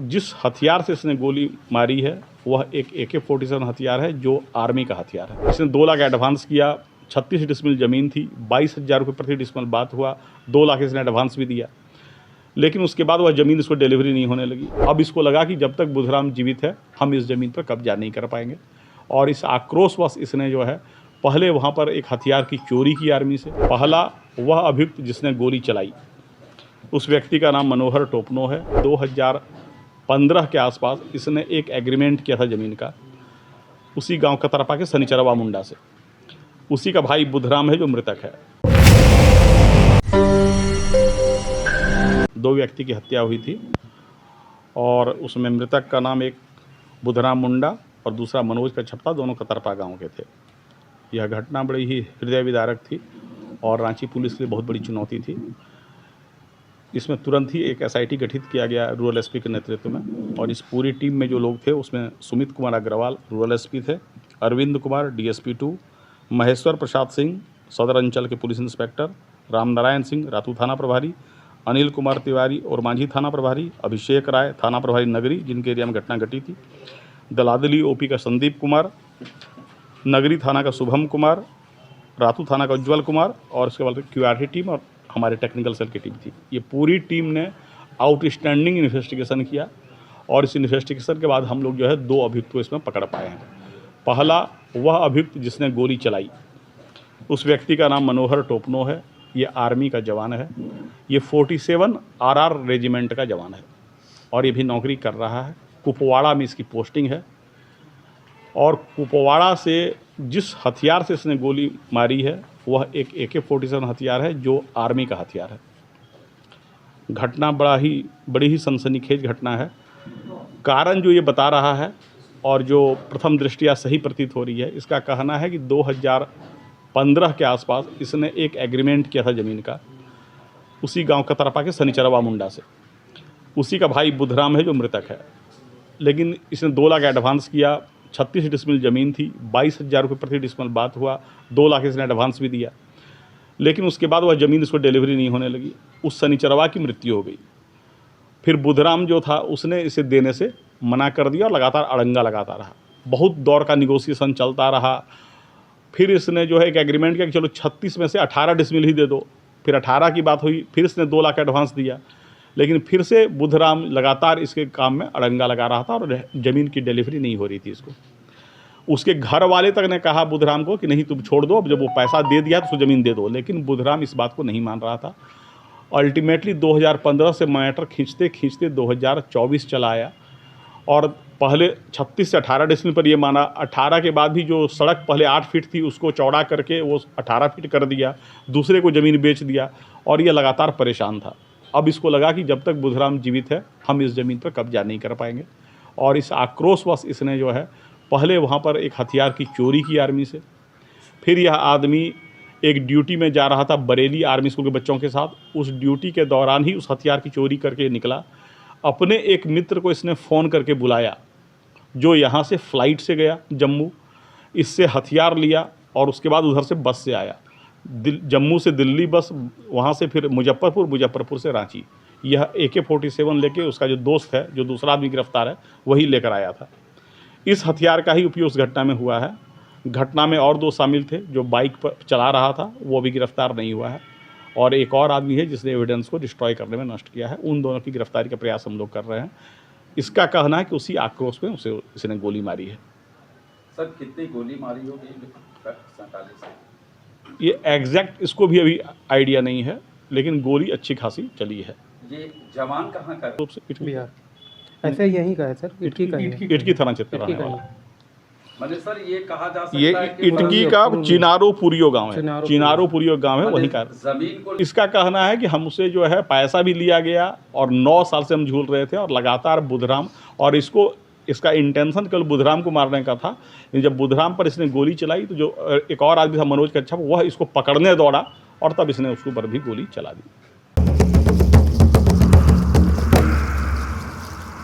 जिस हथियार से इसने गोली मारी है वह एक AK-47 हथियार है जो आर्मी का हथियार है। इसने 2 लाख एडवांस किया, 36 डिसमिल ज़मीन थी, 22,000 रुपये प्रति डिसमिल बात हुआ, 2 लाख इसने एडवांस भी दिया, लेकिन उसके बाद वह ज़मीन इसको डिलीवरी नहीं होने लगी। अब इसको लगा कि जब तक बुधराम जीवित है हम इस ज़मीन पर कब्जा नहीं कर पाएंगे, और इस आक्रोशवश इसने जो है पहले वहाँ पर एक हथियार की चोरी की आर्मी से। पहला वह अभियुक्त जिसने गोली चलाई उस व्यक्ति का नाम मनोहर टोपनो है। 2015 के आसपास इसने एक एग्रीमेंट किया था ज़मीन का, उसी गांव कतरपा के शनिचरवा मुंडा से। उसी का भाई बुधराम है जो मृतक है। 2 व्यक्ति की हत्या हुई थी और उसमें मृतक का नाम एक बुधराम मुंडा और दूसरा मनोज का छप्पा, दोनों कतरपा गांव के थे। यह घटना बड़ी ही हृदय विदारक थी और रांची पुलिस के लिए बहुत बड़ी चुनौती थी। इसमें तुरंत ही एक SIT गठित किया गया रूरल SP के नेतृत्व में, और इस पूरी टीम में जो लोग थे उसमें सुमित कुमार अग्रवाल रूरल SP थे, अरविंद कुमार DSP 2, महेश्वर प्रसाद सिंह सदर अंचल के पुलिस इंस्पेक्टर, रामनारायण सिंह रातू थाना प्रभारी, अनिल कुमार तिवारी और मांझी थाना प्रभारी, अभिषेक राय थाना प्रभारी नगरी जिनके एरिया में घटना घटी थी, दलादली OP का संदीप कुमार, नगरी थाना का शुभम कुमार, रातू थाना का उज्ज्वल कुमार, और उसके बाद QRT टीम और हमारे टेक्निकल सेल की टीम थी। ये पूरी टीम ने आउटस्टैंडिंग इन्वेस्टिगेशन किया और इस इन्वेस्टिगेशन के बाद हम लोग जो है 2 अभियुक्त को इसमें पकड़ पाए हैं। पहला वह अभियुक्त जिसने गोली चलाई उस व्यक्ति का नाम मनोहर टोपनो है। ये आर्मी का जवान है। ये 47 RR रेजिमेंट का जवान है और ये भी नौकरी कर रहा है। कुपवाड़ा में इसकी पोस्टिंग है और कुपवाड़ा से जिस हथियार से इसने गोली मारी है वह एक AK-47 हथियार है जो आर्मी का हथियार है। घटना बड़ी ही सनसनीखेज घटना है। कारण जो ये बता रहा है और जो प्रथम दृष्टया सही प्रतीत हो रही है, इसका कहना है कि 2015 के आसपास इसने एक एग्रीमेंट किया था ज़मीन का, उसी गांव कतरपा के शनिचरवा मुंडा से। उसी का भाई बुधराम है जो मृतक है, लेकिन इसने 2 लाख एडवांस किया, 36 डिसमिल ज़मीन थी, 22,000 रुपये प्रति डिसमिल बात हुआ, 2 लाख इसने एडवांस भी दिया, लेकिन उसके बाद वह ज़मीन इसको डिलीवरी नहीं होने लगी। उस शनिचरवा की मृत्यु हो गई। फिर बुधराम जो था उसने इसे देने से मना कर दिया और लगातार अड़ंगा लगाता रहा। बहुत दौर का निगोसिएशन चलता रहा। फिर इसने जो है एक एग्रीमेंट किया कि चलो 36 में से 18 डिसमिल ही दे दो। फिर 18 की बात हुई, फिर इसने 2 लाख एडवांस दिया, लेकिन फिर से बुधराम लगातार इसके काम में अड़ंगा लगा रहा था और ज़मीन की डिलीवरी नहीं हो रही थी इसको। उसके घर वाले तक ने कहा बुधराम को कि नहीं तुम छोड़ दो, अब जब वो पैसा दे दिया तो उसको ज़मीन दे दो, लेकिन बुधराम इस बात को नहीं मान रहा था। अल्टीमेटली 2015 से मैटर खींचते खींचते 2024 चला आया और पहले 36 से 18 डिसमिल पर ये माना। 18 के बाद भी जो सड़क पहले 8 फीट थी उसको चौड़ा करके वो 18 फीट कर दिया, दूसरे को ज़मीन बेच दिया और ये लगातार परेशान था। अब इसको लगा कि जब तक बुधराम जीवित है हम इस ज़मीन पर कब्जा नहीं कर पाएंगे, और इस आक्रोशवश इसने जो है पहले वहाँ पर एक हथियार की चोरी की आर्मी से। फिर यह आदमी एक ड्यूटी में जा रहा था बरेली आर्मी स्कूल के बच्चों के साथ। उस ड्यूटी के दौरान ही उस हथियार की चोरी करके निकला। अपने एक मित्र को इसने फ़ोन करके बुलाया जो यहाँ से फ़्लाइट से गया जम्मू, इससे हथियार लिया और उसके बाद उधर से बस से आया। जम्मू से दिल्ली बस, वहाँ से फिर मुजफ्फरपुर से रांची। यह AK-47 लेके उसका जो दोस्त है, जो दूसरा आदमी गिरफ्तार है, वही लेकर आया था। इस हथियार का ही उपयोग उस घटना में हुआ है। घटना में और 2 शामिल थे, जो बाइक पर चला रहा था वो भी गिरफ्तार नहीं हुआ है, और एक और आदमी है जिसने एविडेंस को डिस्ट्रॉय करने में नष्ट किया है। उन दोनों की गिरफ्तारी का प्रयास हम लोग कर रहे हैं। इसका कहना है कि उसी आक्रोश में इसने गोली मारी है। सर कितनी गोली मारी होगी? 47। ये एग्जैक्ट इसको भी अभी आइडिया नहीं है, लेकिन गोली अच्छी खासी चली है। ये जवान कहाँ का? रूप से बिहार, ऐसे यही का है सर, इटकी थाना क्षेत्र का रहने वाला। मतलब सर ये कहा जा सकता ये है कि इटकी का चिनारोपुरियो गांव है, चिनारोपुरियो गांव है, वहीं का। जमीन को इसका कहना है कि हमसे जो है पैसा भी लिया गया और 9 साल से हम झूल रहे थे और लगातार बुधराम, और इसका इंटेंशन केवल बुधराम को मारने का था। जब बुधराम पर इसने गोली चलाई तो जो एक और आदमी था मनोज का छप्पा, वह इसको पकड़ने दौड़ा और तब इसने उसके ऊपर भी गोली चला दी।